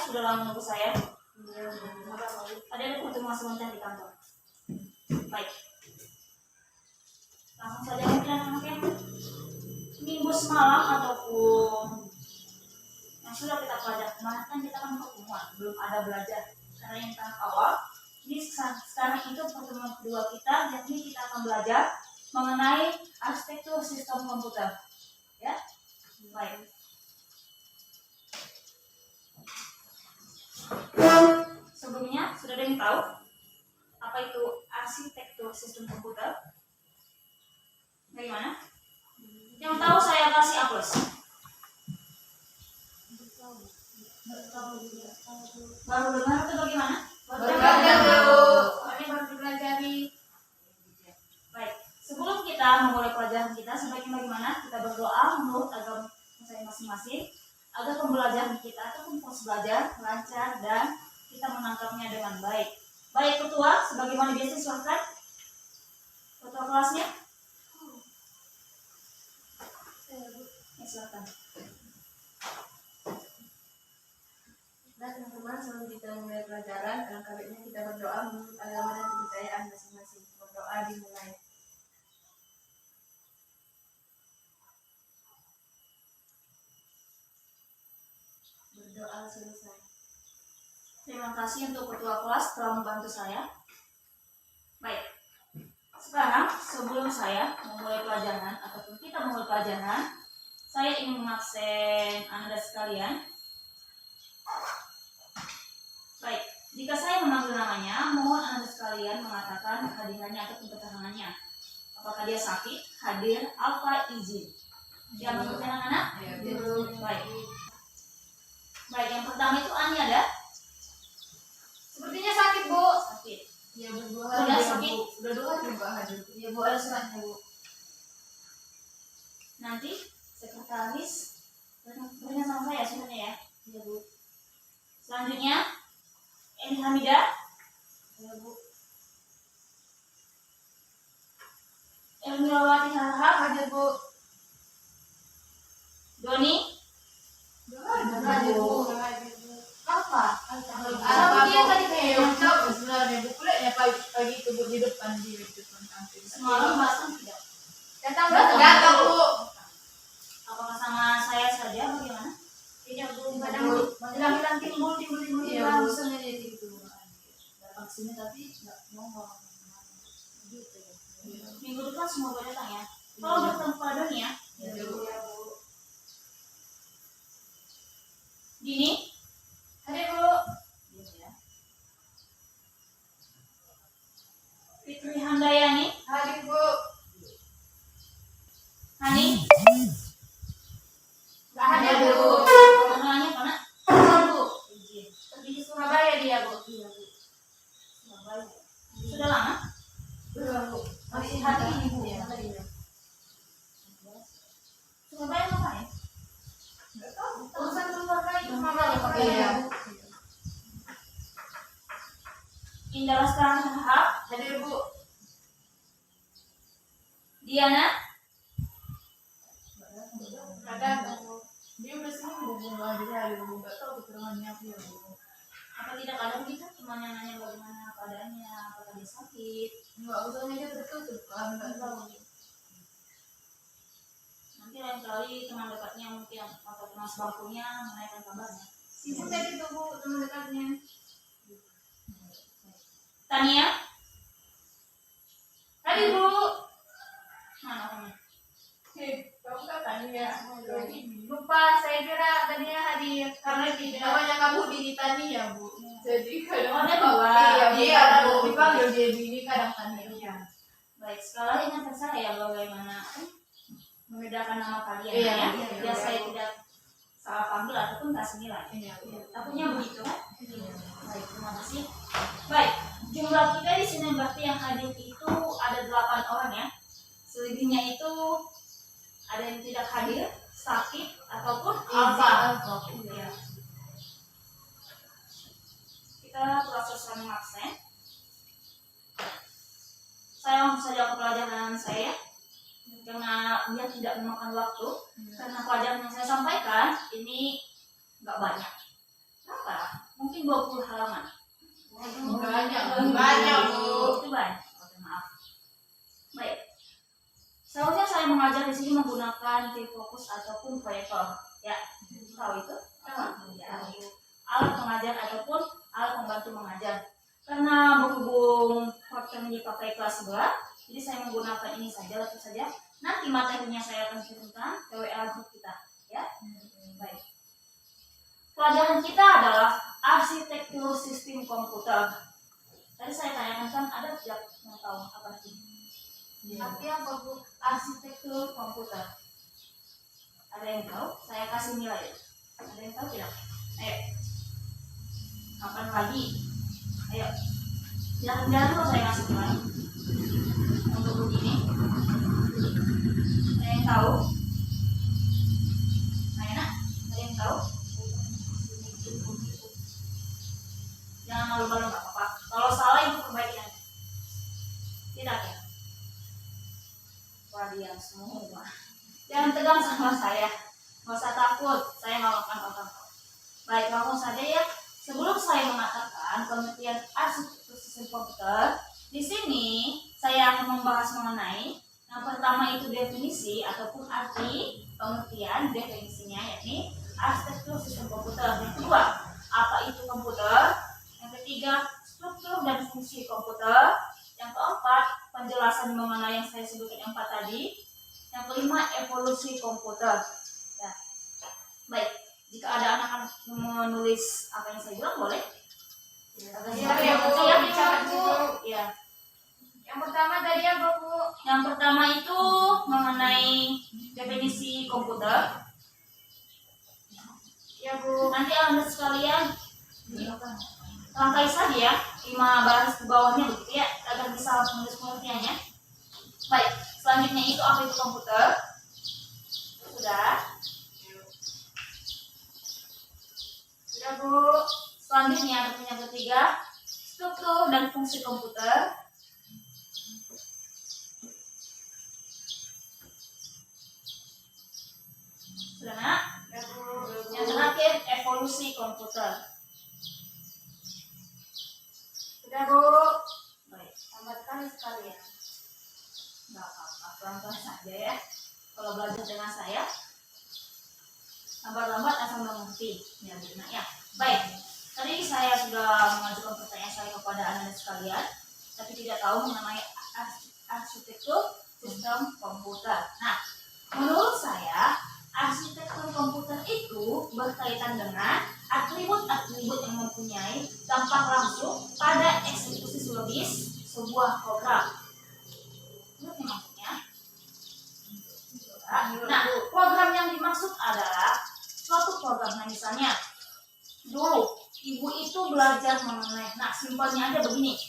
sudah lama menunggu saya. Ada pertemuan sebentar di kantor. Baik. Langsung saja mungkin anak-anaknya. Minggu semalam ataupun yang sudah kita pelajari kemarin kan kita kan pertemuan, belum ada belajar. Karena yang tahap awal, ini sekarang itu pertemuan kedua kita, yakni kita akan belajar mengenai arsitektur sistem komputer. Ya, baik. Sebelumnya sudah ada yang tahu apa itu arsitektur sistem komputer? Bagaimana? Yang tahu saya kasih A+. Baru dengar atau bagaimana? Baru dengar, Bu. Ini baru dipelajari. Baik, sebelum kita memulai pelajaran kita, sebaiknya bagaimana? Kita berdoa menurut agama saya masing-masing agar pembelajaran kita ataupun proses belajar lancar dan kita menangkapnya dengan baik. Baik, ketua, sebagaimana biasa silakan. Ketua kelasnya. Ya, silakan. Nah, teman-teman, sebelum kita mulai pelajaran, alangkah baiknya kita berdoa menurut agama dan kepercayaan masing-masing. Berdoa dimulai. Berdoa selesai. Terima kasih untuk ketua kelas telah membantu saya. Baik, sekarang sebelum saya memulai pelajaran ataupun kita memulai pelajaran, saya ingin mengabsen Anda sekalian. Baik, jika saya memanggil namanya, mohon Anda sekalian mengatakan kehadirannya ataupun keterangannya. Apakah dia sakit, hadir, apa izin? Yang menurutnya anak-anak? Baik. Baik, yang pertama itu Ani ada? Sepertinya sakit, Bu. Sakit. Ya, berdua Sudah hari, sakit? Bu. Udah 2 hari, Bu, hadir. Ya, Bu, ada suratnya, Bu. Nanti sekretaris berikan sama saya suratnya ya. Ya, Bu. Selanjutnya Eni Hamidah. Ya, Bu. Elmirawati Harahap. Hadir, Bu. Doni. Hadir, Bu. Apa? Apa dia tadi kayak tahu sebenarnya Bu pula ya pagi itu Bu di depan kantin. Semalam bahkan tidak. Datang, Bu. Apakah sama saya saja bagaimana? Tidak, Bu. Hilang timbul Iya, Bu. Soalnya dia gitu. Datang sini tapi enggak ngomong. Gitu. Minggu depan semoga datang ya. Kalau bertemu pada Doni ya. Ya, Bu. Dini. Hadir, Bu. Fitri Handayani. Hadir, Bu. Hani. Enggak hadir, Bu. Namanya apa nak? Bu. Izin. Pergi di Surabaya dia, Bu. Iya Bu. Surabaya. Sudah lama? Belum, Bu. Masih hari ini Bu. Iya, hari ini. Surabaya ngapain? Enggak tahu. Urusan keluarga itu sama Iya. Indah Lestari Harahap. Hadir, Bu. Diana. Kadang dia udah seminggu Bu nggak hadir hari Bu, nggak tahu keterangannya apa ya Bu. Apa tidak ada begitu? Cuma nanya bagaimana keadaannya, apakah dia sakit? Nggak, usahanya dia tertutup kan, nggak tahu. Nanti lain kali teman dekatnya mungkin atau teman sebangkunya menanyakan kabarnya. Sibuk tadi tuh Bu teman dekatnya. Tania. Hadir, Bu. Mana orangnya? Kamu kan Tania. Lupa, saya kira Tania hadir karena namanya kamu di Tania, Bu. Jadi kadang ada dua. Iya, Bu. Dipanggil jadi ini kadang Tania. Baik, sekali ingatkan saya bagaimana membedakan nama kalian Iya, ya. iya, Biar iya. saya tidak salah panggil ataupun kasih nilai. Iya, iya. Takutnya begitu kan? Iya. Baik, terima kasih. Baik, jumlah kita di sini berarti yang hadir itu ada 8 orang ya. Selebihnya itu ada yang tidak hadir, sakit ataupun alfa. Ya. Kita proses running absen. Saya langsung saja ke pelajaran saya karena dia tidak memakan waktu. Karena pelajaran yang saya sampaikan ini nggak banyak. Kenapa? pengajar ataupun alat pembantu mengajar. Karena berhubung prakteknya dipakai kelas 11, jadi saya menggunakan ini saja, laptop saja. Nanti materinya saya akan kirimkan ke WA group kita, ya. Baik. Pelajaran kita adalah arsitektur sistem komputer. Tadi saya tanyakan kan ada tidak yang tahu apa sih? Artinya apa Bu? Arsitektur komputer. Ada yang tahu? Saya kasih nilai. Ada yang tahu tidak? Ayo. Kapan lagi? Ayo. Jangan dulu saya kasih nilai. Untuk begini. Ada yang tahu? Ayo nak. Ada yang tahu? Jangan malu-malu, nggak apa-apa. Kalau salah itu kebaikan. Tidak ya? Wadian semua. Jangan tegang sama saya. Nggak usah takut. Saya nggak akan apa-apa. Baik, langsung saja ya. Sebelum saya mengatakan pengertian arsitektur sistem komputer, di sini saya akan membahas mengenai yang pertama itu definisi ataupun arti pengertian definisinya, yakni arsitektur sistem komputer. Yang kedua, apa itu komputer? Yang ketiga, struktur dan fungsi komputer. Yang keempat, penjelasan mengenai yang saya sebutkan yang 4 tadi. Yang kelima, evolusi komputer. Ya. Baik, jika ada anak-anak menulis apa yang saya bilang boleh. Ya. Yang pertama tadi apa Bu? Yang pertama itu mengenai definisi komputer. Ya Bu. Nanti Anda sekalian rangkai saja ya 5 baris ke bawahnya begitu ya, agar bisa menulis pengertiannya. Baik, selanjutnya itu apa itu komputer? Sudah. Sudah Bu. Selanjutnya yang ketiga, struktur dan fungsi komputer. Sudah nak? Ya Bu. Yang terakhir, evolusi komputer. Sudah Bu. Baik, tambahkan sekalian. Nggak apa-apa, pelan-pelan saja ya. Kalau belajar dengan saya, lambat-lambat akan mengerti. Ya, benar ya. Baik, tadi saya sudah mengajukan pertanyaan saya kepada anak-anak sekalian, tapi tidak tahu mengenai arsitektur sistem komputer. Nah, menurut saya, arsitektur komputer itu berkaitan dengan atribut-atribut yang mempunyai dampak langsung pada eksekusi logis sebuah program. Ngerti maksudnya? Nah, program yang dimaksud adalah suatu program. Nah, misalnya dulu ibu itu belajar mengenai, nah simpelnya aja begini,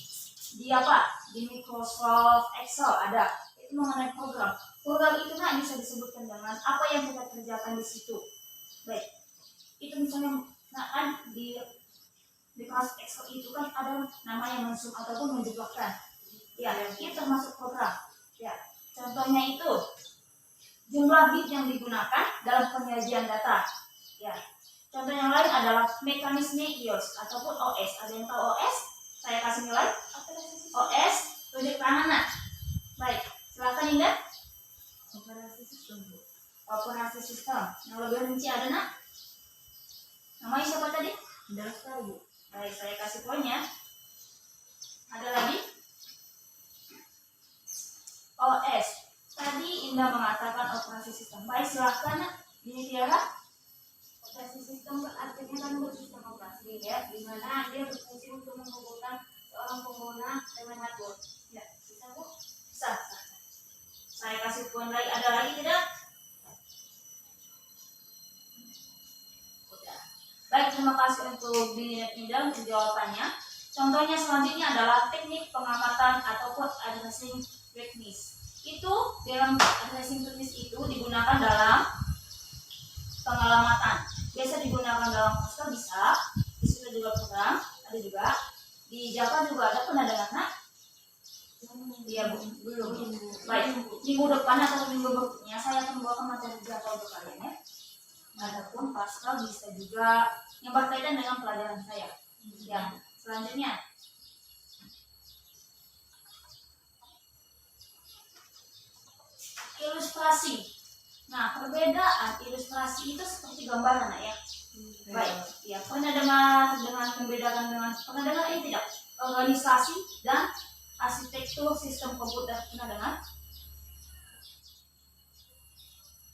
di apa? Di Microsoft Excel ada, itu mengenai program. Program itu nah bisa disebutkan dengan apa yang kita kerjakan di situ. Baik, itu misalnya, nah kan di kelas Excel itu kan ada nama yang mensum ataupun menjeblokkan. Ya, itu termasuk program. Ya, contohnya itu jumlah bit yang digunakan dalam penyajian data. Ya, contoh yang lain adalah mekanisme iOS ataupun OS. Ada yang tahu OS? Saya kasih nilai. OS, tunjuk kanan nak. Baik, silakan Indah. Operasi sistem. Operasi sistem. Yang lebih rinci ada nak? Namanya siapa tadi? Dasar Bu. Baik, saya kasih poinnya. Ada lagi? OS. Tadi Indah mengatakan operasi sistem. Baik, silakan nak. Ini Tiara. Operasi sistem artinya kan bersistem operasi ya, di mana dia berfungsi untuk menghubungkan seorang pengguna dengan hardware. Ya, bisa Bu? Bisa. Saya kasih poin lagi. Ada lagi tidak? Udah. Baik, terima kasih untuk Indah untuk jawabannya. Contohnya selanjutnya adalah teknik pengamatan ataupun addressing techniques. Itu dalam addressing techniques itu digunakan dalam pengalamatan. Biasa digunakan dalam Pascal bisa, di situ juga program, ada juga di Java juga ada. Pernah dengar nak? Iya Bu, belum. Baik, minggu depan atau minggu berikutnya saya akan membawakan materi Java untuk kalian ya. Adapun Pascal bisa juga yang berkaitan dengan pelajaran saya. Yang selanjutnya, ilustrasi. Nah, perbedaan ilustrasi itu seperti gambaran ya. Baik, ya pernah dengar dengan membedakan dengan pernah dengar ini tidak? Organisasi dan arsitektur sistem komputer, pernah dengar?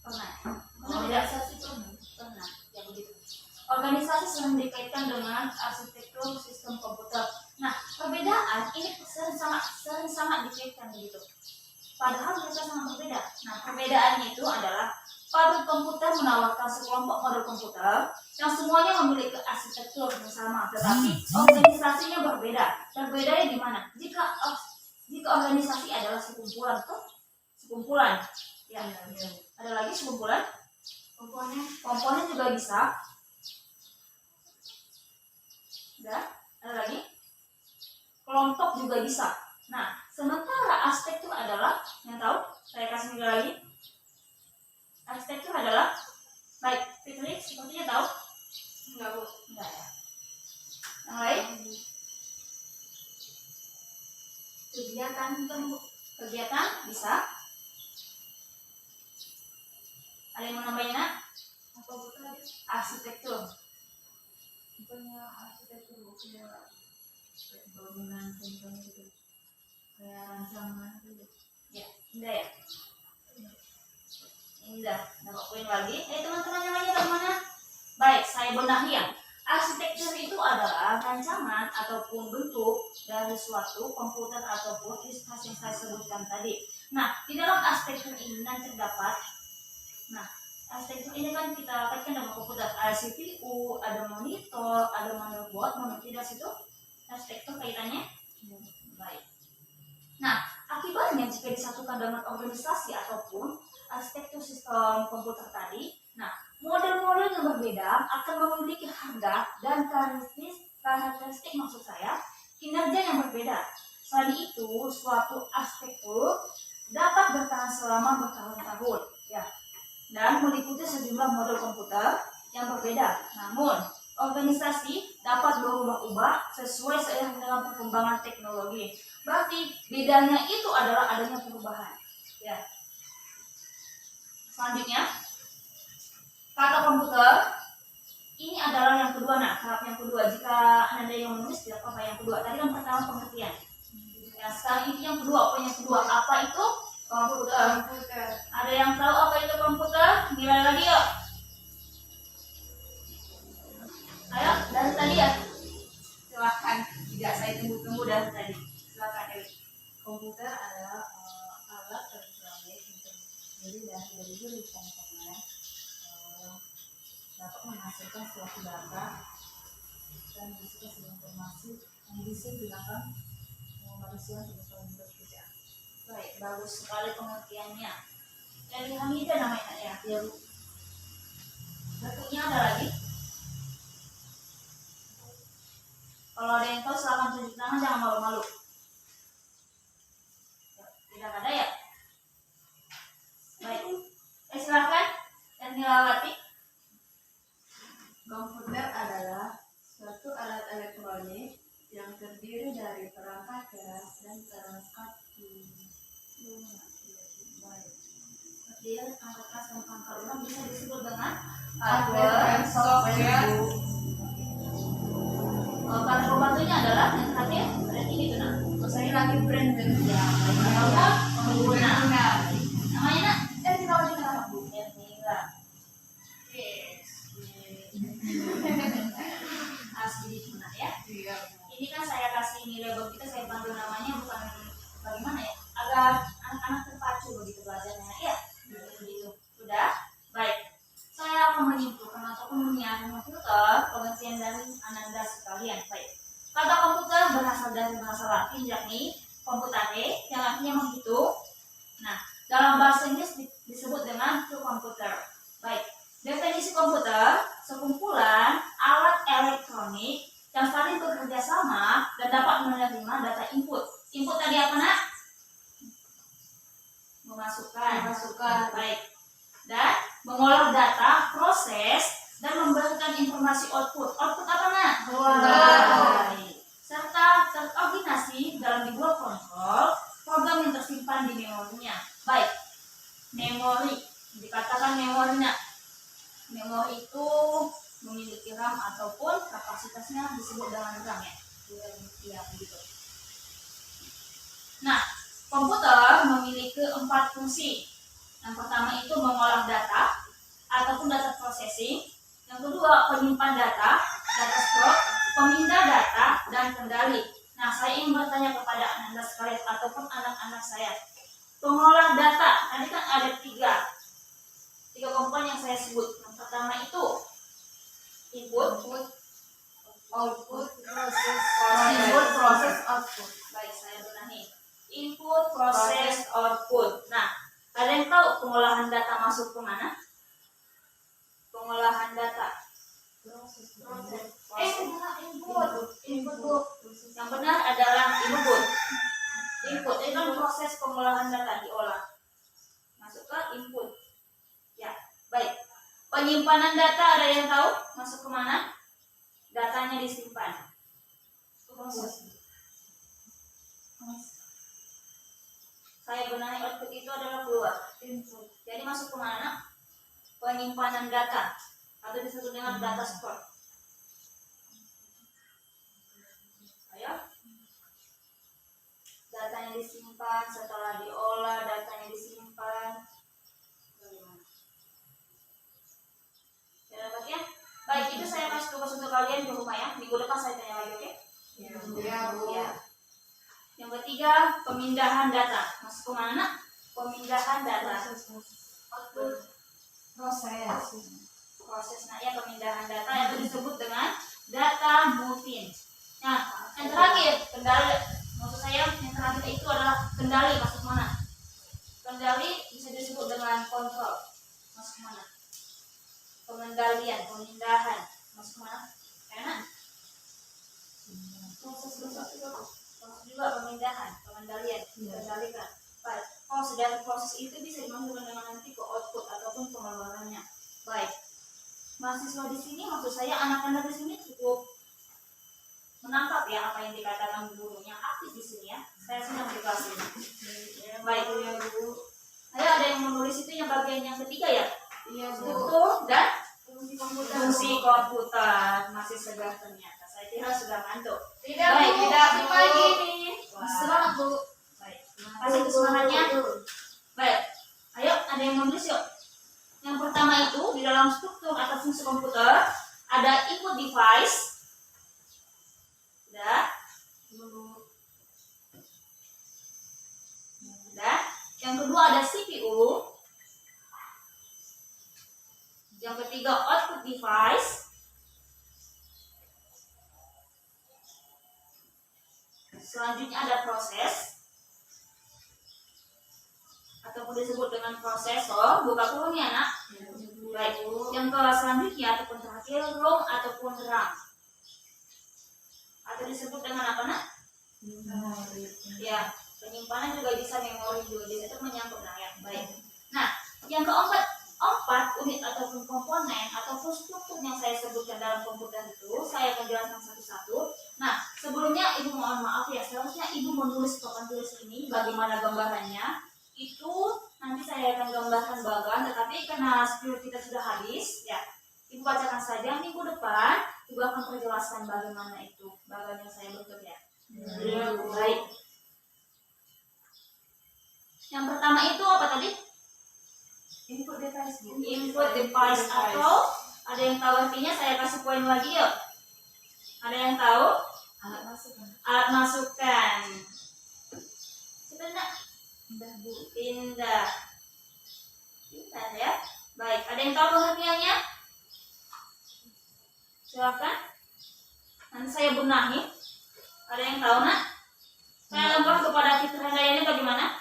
Pernah. Pernah tidak? Pernah. Ya begitu. Organisasi sering dikaitkan dengan arsitektur sistem komputer. Nah, perbedaan ini sering sangat dikaitkan begitu. Padahal mereka sangat berbeda. Nah, perbedaannya itu adalah pabrik komputer menawarkan sekelompok model komputer yang semuanya memiliki arsitektur yang sama, tetapi organisasinya berbeda. Dan bedanya di mana? Jika organisasi adalah sekumpulan, ya, ada lagi sekumpulan, komponen juga bisa. Ada lagi kelompok juga bisa. Nah, sementara arsitektur adalah, yang tahu, saya kasih nilai lagi. Arsitektur adalah, baik, Fitri sepertinya tahu? Enggak, Bu. Enggak ya. Yang lain? Kegiatan bisa. Ada yang mau nambahin, nak? Apa Bu tadi? Arsitektur. Bukannya arsitektur Bu, kayak bangunan contohnya gitu. Kayak rancangan gitu. Ya, indah ya. Indah. Dapat poin lagi. Teman-teman yang lainnya dari mana? Baik, saya benahi ya. Arsitektur itu adalah rancangan ataupun bentuk dari suatu komputer ataupun instansi yang saya sebutkan tadi. Nah, di dalam arsitektur ini nanti terdapat, arsitektur ini kan kita kaitkan dengan komputer. Ada CPU, ada monitor, ada motherboard, tidak situ arsitektur kaitannya. Baik. Nah, akibatnya jika disatukan dengan organisasi ataupun arsitektur sistem komputer tadi, model-model yang berbeda akan memiliki harga dan karakteristik maksud saya, kinerja yang berbeda. Selain itu, suatu arsitektur dapat bertahan selama bertahun-tahun, ya, dan meliputi sejumlah model komputer yang berbeda. Namun, organisasi dapat berubah-ubah sesuai seiring dengan perkembangan teknologi. Berarti bedanya itu adalah adanya perubahan. Ya. Selanjutnya, kata komputer ini adalah yang kedua, tahap yang kedua. Jika Anda yang menulis tidak apa yang kedua. Tadi yang pertama pengertian. Ya, sekarang ini yang kedua. Apa yang kedua? Apa itu komputer? Ada yang tahu apa itu komputer? Nilai lagi yuk. Ayo, dari tadi ya. Silakan. Tidak saya tunggu-tunggu dari tadi. Silakan Ewi. Komputer adalah alat elektronik yang terdiri dari berbagai komponen dapat menghasilkan suatu data dan bisa informasi yang bisa digunakan manusia untuk bekerja. Baik, bagus sekali pengertiannya. Dari Hamidah namanya ya. Ya Bu. Bentuknya ada lagi. Kalau ada yang tahu silakan tunjuk tangan, jangan malu-malu. Tidak ada ya? Baik. Silakan dan Nilawati. Komputer adalah suatu alat elektronik yang terdiri dari perangkat keras dan perangkat Dia perangkat keras dan perangkat lunak bisa disebut dengan hardware dan software. Kata pembantunya adalah yang terakhir berarti gitu nak. Saya lagi brand Ya, baik. Pengguna. Namanya nak? Nilawati kenapa Bu? Nila. Yes. Asli benar ya. Iya. Ini kan saya kasih nilai buat kita, saya panggil namanya bukan bagaimana ya, agar anak-anak terpacu begitu belajarnya ya. Begitu. Sudah? Baik. Saya akan menyimpulkan ataupun menyiarkan komputer pengertian dari Ananda sekalian. Baik. Kata komputer berasal dari bahasa Latin yakni computare yang artinya menghitung. Nah, dalam bahasa Inggris disebut dengan to computer. Baik. Definisi komputer, sekumpulan alat elektronik yang saling bekerja sama dan dapat menerima data input. Input tadi apa nak? Memasukkan. Baik. Dan mengolah data, proses, dan memberikan informasi output. Output apa nak? Baik. Serta terkoordinasi dalam dibuat kontrol program yang tersimpan di memorinya. Baik. Memori. Dikatakan memori nak. Memori itu memiliki disebut dengan RAM ya. Ya, begitu. Nah, komputer memiliki 4 fungsi. Yang pertama itu mengolah data ataupun data processing. Yang kedua, penyimpan data, data store, pemindah data, dan kendali. Nah, saya ingin bertanya kepada anda sekalian ataupun anak-anak saya. Pengolah data, tadi kan ada tiga komponen yang saya sebut. Yang pertama itu input, output, proses, output. Baik, saya benahi. Input, proses, output. Nah, ada yang tahu pengolahan data masuk ke mana? Pengolahan data. Input. Yang benar adalah input. Input itu kan proses pengolahan data diolah. Masuk ke input. Ya, baik. Penyimpanan data ada yang tahu masuk ke mana? Datanya disimpan. Proses. Saya benahi output itu adalah keluar. Input. Jadi masuk ke mana? Penyimpanan data atau disebut dengan data store. Ayo. Datanya disimpan, setelah diolah datanya disimpan. Bagaimana? Ya dapat ya? Baik, itu saya kasih tugas untuk kalian di rumah ya. Minggu depan saya tanya lagi, oke? Ya, Bu. Ya. Yang ketiga, pemindahan data. Masuk ke mana? Pemindahan data. Output. Proses nah ya pemindahan data yang disebut dengan data moving. Nah, yang terakhir kendali. Maksud saya yang terakhir itu adalah kendali masuk mana? Kendali bisa disebut dengan kontrol. Masuk mana? Pengendalian, pemindahan masuk mana? Karena proses juga pemindahan, pengendalian, mengendalikan. Baik. Dari proses itu bisa dimasukkan dengan nanti ke output ataupun pengeluarannya. Baik. Mahasiswa di sini, maksud saya anak-anak di sini cukup menangkap ya apa yang dikatakan gurunya, aktif di sini ya. Saya sedang di kelas ini. Baik ya Bu. Ayo ada yang menulis itu yang bagian yang ketiga ya? Iya, Bu. Struktur dan fungsi komputer. Masih segar ternyata. Saya kira sudah ngantuk. Tidak, baik, Bu. tidak Masih pagi nih. Semangat Bu. Baik. Kasih semangatnya. Baik. Ayo ada yang menulis yuk. Yang pertama itu di dalam struktur atau fungsi komputer ada input device. Sudah. Sudah. Yang kedua ada CPU. Yang ketiga output device. Selanjutnya ada proses ataupun disebut dengan prosesor. Buka kurung ya nak. Baik. Yang selanjutnya ataupun terakhir ROM ataupun RAM. Atau disebut dengan apa nak? Ya, penyimpanan juga bisa, memori juga bisa, itu menyangkut nah ya. Baik. Nah, yang keempat, 4 unit ataupun komponen ataupun struktur yang saya sebutkan dalam komputer itu saya akan jelaskan satu-satu. Nah, sebelumnya ibu mohon maaf ya, seharusnya ibu menulis papan tulis ini bagaimana gambarannya. Itu nanti saya akan gambarkan bagan, tetapi karena skill kita sudah habis ya, ibu bacakan saja. Minggu depan ibu akan perjelaskan bagaimana itu bagan yang saya bentuk ya. Baik. Yang pertama itu apa tadi? Input device. Input device atau ada yang tahu artinya? Saya kasih poin lagi yuk. Ada yang tahu? Alat masukan. Alat masukan. Sebenarnya pindah ya. Baik. Ada yang tahu pengertiannya? Silakan. Nanti saya benahi. Ada yang tahu nak? Saya lempar kepada Fitri Handayani bagaimana?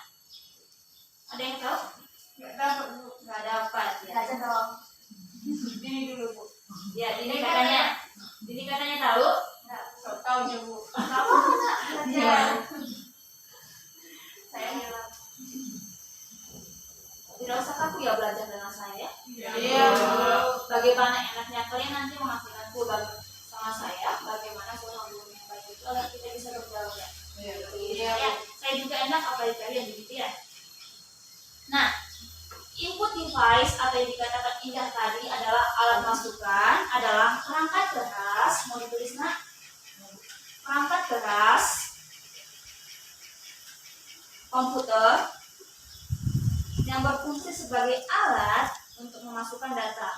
Ada yang tahu? Nggak dapat, Bu. Nggak dapat ya. Aja dong. Dini dulu, Bu. Ya, Dini katanya tahu. Nggak, sok tahu aja, Bu. Tahu nak? Iya. Saya hilang. Tidak usah kaku ya belajar dengan saya. Iya, Bu. Bagaimana enaknya kalian nanti menghasilkan sama saya, bagaimana seorang guru yang baik itu agar kita bisa bergaul ya. Iya. Ya, saya juga enak apalagi kalian begitu ya. Nah, input device atau yang dikatakan indah tadi adalah alat masukan, adalah perangkat keras, mau ditulis nak? perangkat keras komputer yang berfungsi sebagai alat untuk memasukkan data.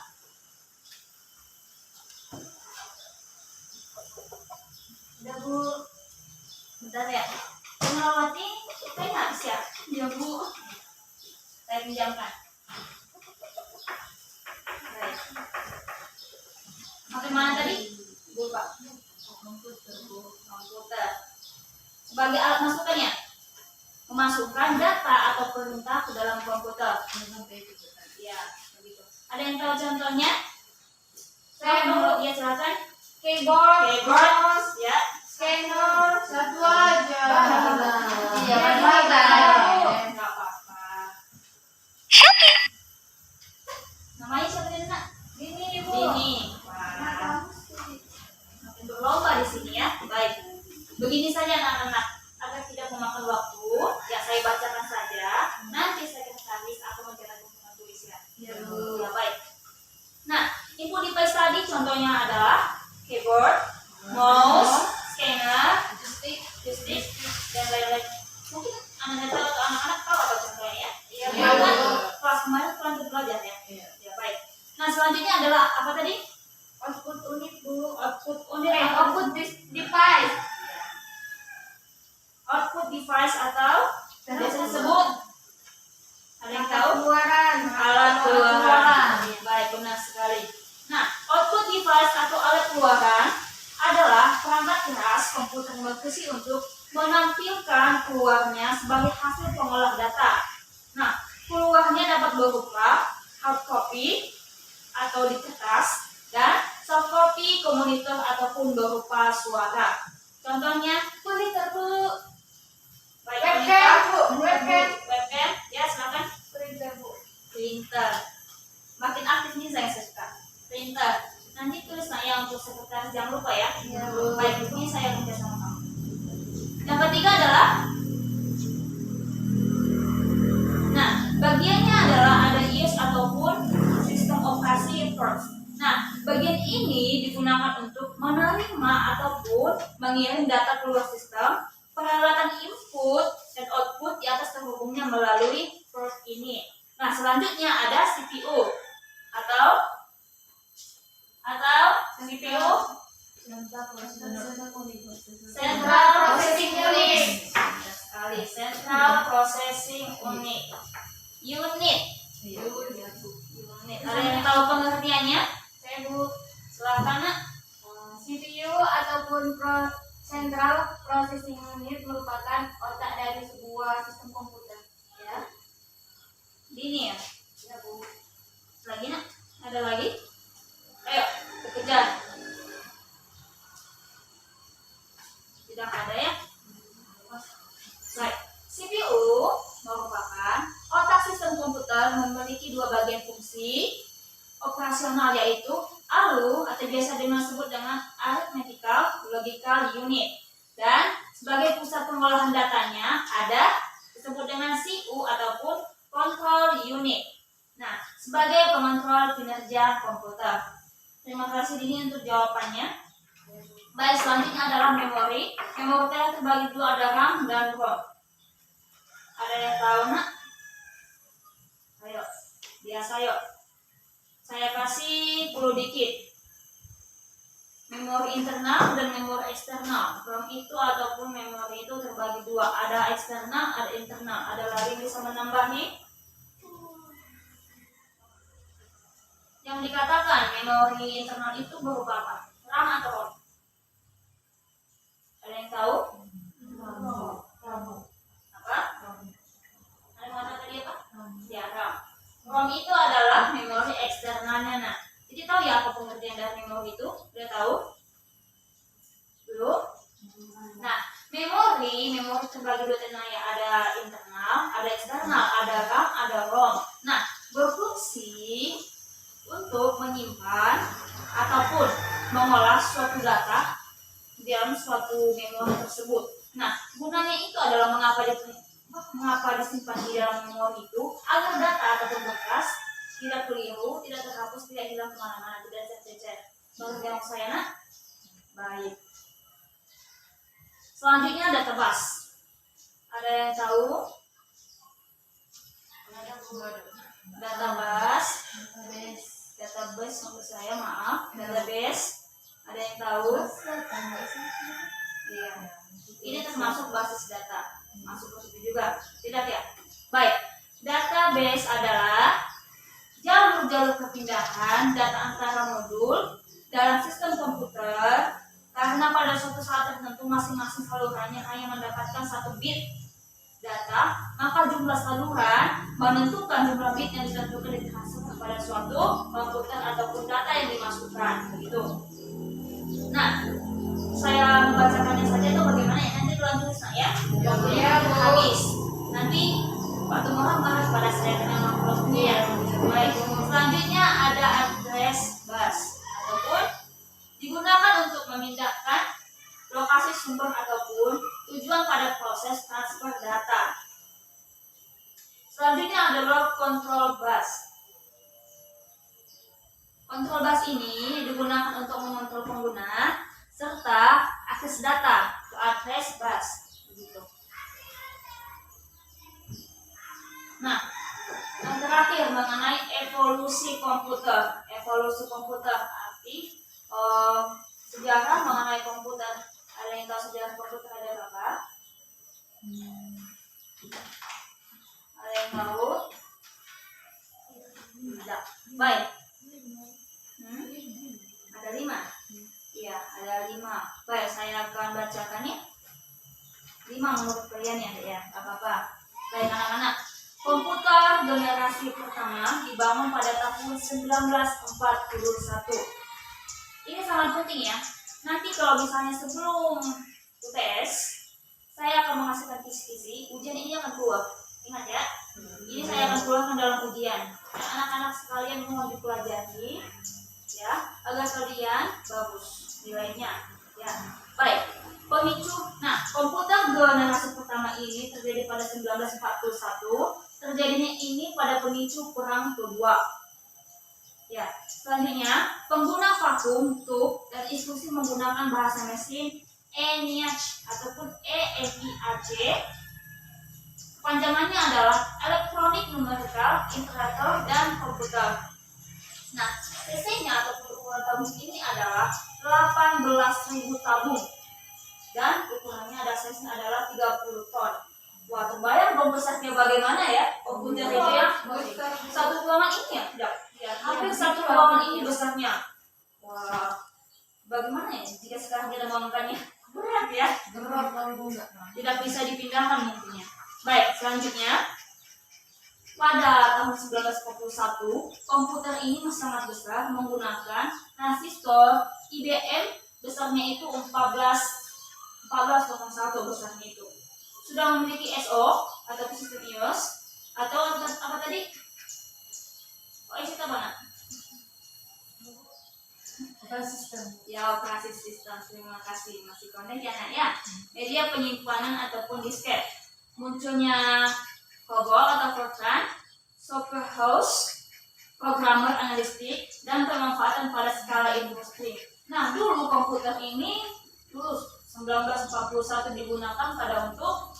Udah Bu, bentar ya. Melawati, kita nggak siap. Ya Bu, saya pinjamkan. Baik. Sampai mana tadi? Bu Pak. Komputer. Sebagai alat masukannya, memasukkan data atau perintah ke dalam komputer. Ya, begitu. Ada yang tahu contohnya? Saya mau ya silakan. Keyboard, mouse, Ya. scanner, satu aja. Iya, banyak. Nggak apa-apa. Namanya siapa tadi nak? Ini Bu. Dini. Wah. Makin berlomba di sini ya. Baik. Begini saja anak-anak, agar tidak memakan waktu, ya saya bacakan saja. Nanti saya habis aku mencetak buku tulisnya. Ya Bu. Ya baik. Nah, input device tadi contohnya adalah keyboard, mouse, scanner, joystick, dan lain-lain. Mungkin anak-anak tahu atau anak-anak tahu apa contohnya ya? Iya, Karena Bu. kelas kemarin kurang belajar ya. Iya. Ya baik. Nah selanjutnya adalah apa tadi? Output unit Bu. Output unit. Output device. Output device atau biasa disebut, ada yang tahu? Keluaran. Alat keluaran. Ya, baik, benar sekali. Nah, output device atau alat keluaran adalah perangkat keras komputer yang berfungsi untuk menampilkan keluarnya sebagai hasil pengolah data. Nah, keluarnya dapat berupa hard copy atau di kertas dan soft copy komputer ataupun berupa suara. Contohnya monitor Bu. Baik, Webcam, Bu. monitor. Webcam. Ya, silakan. Printer Bu. Printer. Makin aktif nih saya suka. Printer. Nanti tulis ya untuk sekretaris, jangan lupa ya. Iya, Bu. Baik, ini saya kerja sama kamu. Yang ketiga adalah, nah bagiannya adalah ada IOS ataupun sistem operasi first. Nah, bagian ini digunakan untuk menerima ataupun mengirim data keluar sistem. Peralatan input dan output di atas terhubungnya melalui port ini. Nah, selanjutnya ada CPU atau CPU, Central Processing Unit. Benar sekali, Central Processing Unit. Unit. Ada yang tahu pengertiannya? Saya Bu. Silakan nak. CPU ataupun Central Processing Unit merupakan otak dari sebuah sistem komputer. Ya. Ini ya. Ya Bu. Lagi nak? Ada lagi? Ayo, kejar. Tidak ada ya? Baik. CPU merupakan otak sistem komputer, memiliki dua bagian fungsi operasional, yaitu ALU atau biasa disebut dengan arithmetical logical unit, dan sebagai pusat pengolahan datanya ada disebut dengan CU ataupun control unit. Nah, sebagai pengontrol kinerja komputer. Terima kasih Dini untuk jawabannya. Baik, selanjutnya adalah memori. Memori terbagi dua, ada RAM dan ROM. Ada yang tahu nak? Ayo, biasa yuk. Saya kasih 10 dikit. Memori internal dan memori eksternal. RAM itu ataupun memori itu terbagi dua, ada eksternal, ada internal. Ada lagi yang bisa menambah nih? Yang dikatakan memori internal itu berupa apa? RAM atau ROM? Ada yang tahu? Apa? Ada mana tadi apa? Ya, RAM. ROM itu adalah memori eksternalnya. Nah, jadi tahu ya apa pengertian dari memori itu? Udah tahu? Belum? Nah, memori terbagi dua tenang ya, ada internal, ada eksternal, ada RAM, ada ROM. Nah, berfungsi untuk menyimpan ataupun mengolah suatu data di dalam suatu memori tersebut. Nah, gunanya itu adalah mengapa disimpan di dalam memori itu, agar data ataupun bekas tidak keliru, tidak terhapus, tidak hilang kemana-mana, tidak tercecer. Mengerti yang saya nak? Baik. Selanjutnya data bus. Ada yang tahu? Database, maksud saya, maaf, database. Ada yang tahu? Iya. Ini termasuk basis data. Masuk ke situ juga. Tidak ya? Baik. Database adalah jalur-jalur perpindahan data antara modul dalam sistem komputer, karena pada suatu saat tertentu masing-masing salurannya hanya mendapatkan 1 bit data, maka jumlah saluran menentukan jumlah bit yang ditentukan ditransfer kepada suatu komputer ataupun data yang dimasukkan, begitu. Nah, saya membacakannya saja itu bagaimana ya, nanti lanjut saya waktunya habis. Nanti Pak Tumohan marah pada saya karena waktunya ya. Baik, selanjutnya ada address bus ataupun digunakan untuk memindahkan lokasi sumber ataupun tujuan pada proses transfer data. Selanjutnya adalah control bus. Control bus ini digunakan untuk mengontrol pengguna serta akses data ke address bus. Begitu. Nah, yang terakhir mengenai evolusi komputer. Evolusi komputer arti sejarah mengenai komputer. Ada yang tahu sejarah komputer ada berapa? Ada yang tahu? Tidak. Baik. Ada 5. Iya, ada 5. Baik, saya akan bacakan ya. 5 menurut kalian ya, apa-apa. Baik anak-anak. Komputer generasi pertama dibangun pada tahun 1941. Ini sangat penting ya. Nanti kalau misalnya sebelum UTS, saya akan menghasilkan kisi-kisi, ujian ini akan keluar. Ingat ya, ini saya akan keluarkan dalam ujian. Nah, anak-anak sekalian mohon dipelajari, ya, agar kalian bagus nilainya. Ya, baik. Pemicu. Nah, komputer generasi pertama ini terjadi pada 1941. Terjadinya ini pada pemicu perang kedua. Ya, selanjutnya pengguna vakum, tube, dan instruksi menggunakan bahasa mesin ENIAC ataupun ENIAC. Kepanjangannya adalah Electronic Numerical Interpreter dan Komputer. Nah, CC-nya ataupun ukuran tabung ini adalah 18.000 tabung dan ukurannya adalah 30 ton. Wah, terbayang dong besarnya bagaimana ya komputer itu ya? Satu ruangan ini ya? Tidak. Ya, hampir satu ruangan ini besarnya. Wah, bagaimana ya jika sekarang kita mengangkatnya? Berat ya? Berat banget. Tidak bisa dipindahkan mungkinnya. Baik, selanjutnya pada tahun 1941 komputer ini sangat besar menggunakan transistor IBM, besarnya itu 14,1 besarnya itu. Sudah memiliki SO atau sistem IOS atau apa tadi? IC apa nak? Operasi sistem. Ya, operasi sistem. Terima kasih, masih konten ya nak ya. Media penyimpanan ataupun disket. Munculnya COBOL atau Fortran, software house, programmer analistik, dan pemanfaatan pada skala industri. Nah, dulu komputer ini dulu 1941 digunakan pada untuk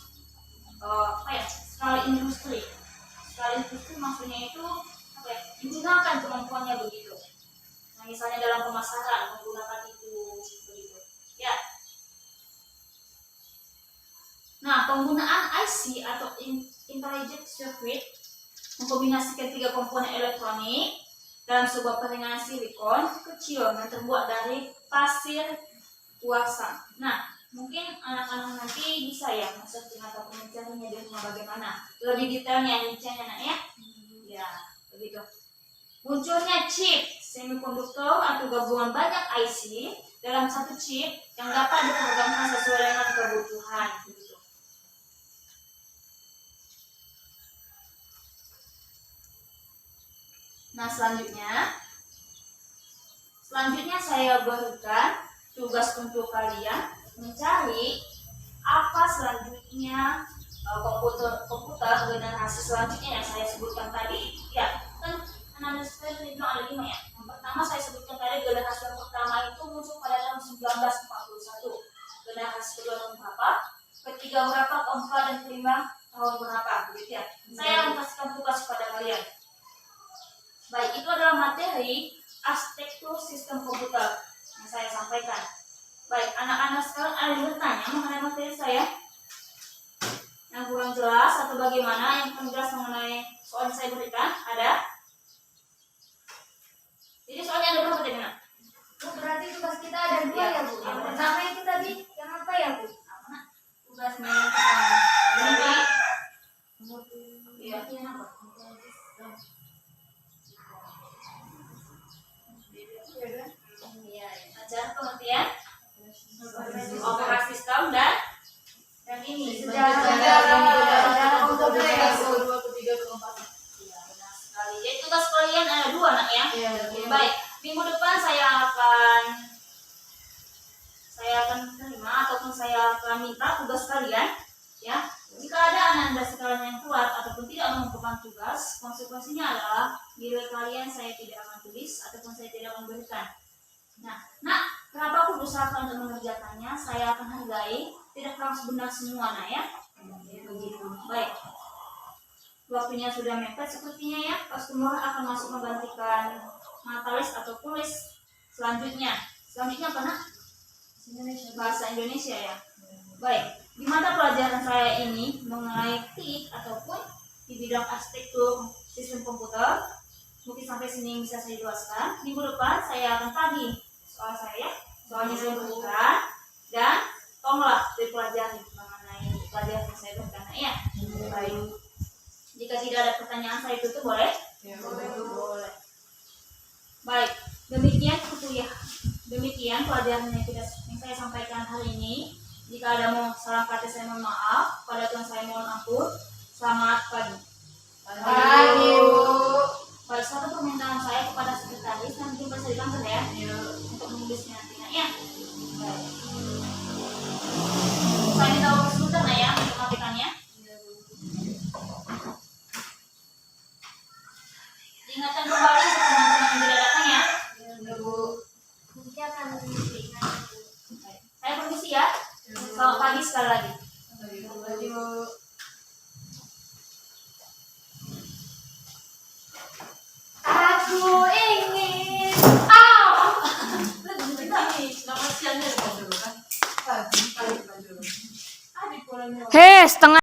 skala industri. Skala industri maksudnya itu digunakan kemampuannya begitu. Nah, misalnya dalam pemasaran menggunakan itu begitu. Ya. Nah, penggunaan IC atau Intelligent Circuit mengkombinasikan 3 komponen elektronik dalam sebuah pendengaran silikon kecil yang terbuat dari pasir kuarsa. Nah, mungkin anak-anak nanti bisa ya searching atau mencarinya di rumah bagaimana. Lebih detailnya nak ya. Ya, begitu. Munculnya chip semikonduktor atau gabungan banyak IC dalam satu chip yang dapat diprogramkan sesuai dengan kebutuhan. Begitu. Nah, selanjutnya saya berikan tugas untuk kalian mencari apa selanjutnya komputer generasi selanjutnya yang saya sebutkan tadi. Ya, kan analisis itu ada 5 ya. Yang pertama saya sebutkan tadi generasi yang pertama itu muncul pada tahun 1941. bahas kedua tahun berapa, ketiga berapa, keempat dan kelima tahun berapa, begitu ya. Saya akan kasihkan tugas kepada kalian. Baik, itu adalah materi arsitektur sistem komputer yang saya sampaikan. Baik, anak-anak sekarang ada yang bertanya mengenai materi saya yang kurang jelas atau bagaimana, yang kurang jelas mengenai soal yang saya berikan? Ada? Jadi soalnya ada berapa tadi, Nak? Bu, berarti tugas kita ada dua ya, Bu. Yang pertama itu tadi yang apa ya, Bu? Apa, Nak? Tugasnya yang pertama. Ini Iya. iya, apa? Iya, iya. Ajaran pengertian operasi sistem dan ini Sejarah komputer ya, Bu. Iya, benar sekali. Jadi tugas kalian ada dua, Nak, ya. Iya, Oke, baik. Minggu depan saya akan terima ataupun saya akan minta tugas kalian, ya. Jika ada anak-anak sekalian yang kuat ataupun tidak mengumpulkan tugas, konsekuensinya adalah nilai kalian saya tidak akan tulis ataupun saya tidak akan berikan. Nah, kenapa aku berusaha untuk mengerjakannya? Saya akan hargai, tidak harus benar semua, Nak, ya. Begitu. Baik. Waktunya sudah mepet sepertinya, ya. Customer akan masuk menggantikan matalis atau tulis selanjutnya. Selanjutnya apa, Nak? Bahasa Indonesia, ya. Baik. Di mata pelajaran saya ini mengenai TIK ataupun di bidang arsitektur sistem komputer, mungkin sampai sini bisa saya jelaskan. Minggu depan saya akan tagih soal saya, soalnya saya berikan, dan tolonglah dipelajari mengenai pelajaran yang saya berikan, ya. Baik. Jika tidak ada pertanyaan saya tutup, boleh? Boleh. Baik, demikian kuliah. Demikian pelajaran yang saya sampaikan hari ini. Jika ada mau salah kata saya mohon maaf, pada Tuhan saya mohon ampun. Selamat pagi. Pagi, Bu. Baik, satu permintaan saya kepada sekretaris, nanti bisa di kantor, ya, untuk menulisnya nanti, Nak, ya. Baik. Saya minta waktu sebentar, Nak, ya, untuk matikannya. Diingatkan kembali untuk teman-teman yang tidak datang, ya. Nanti akan diingatkan, Bu. Baik. Saya permisi, ya. Selamat pagi sekali lagi. Pagi, Bu. Aku ingin. Hei, setengah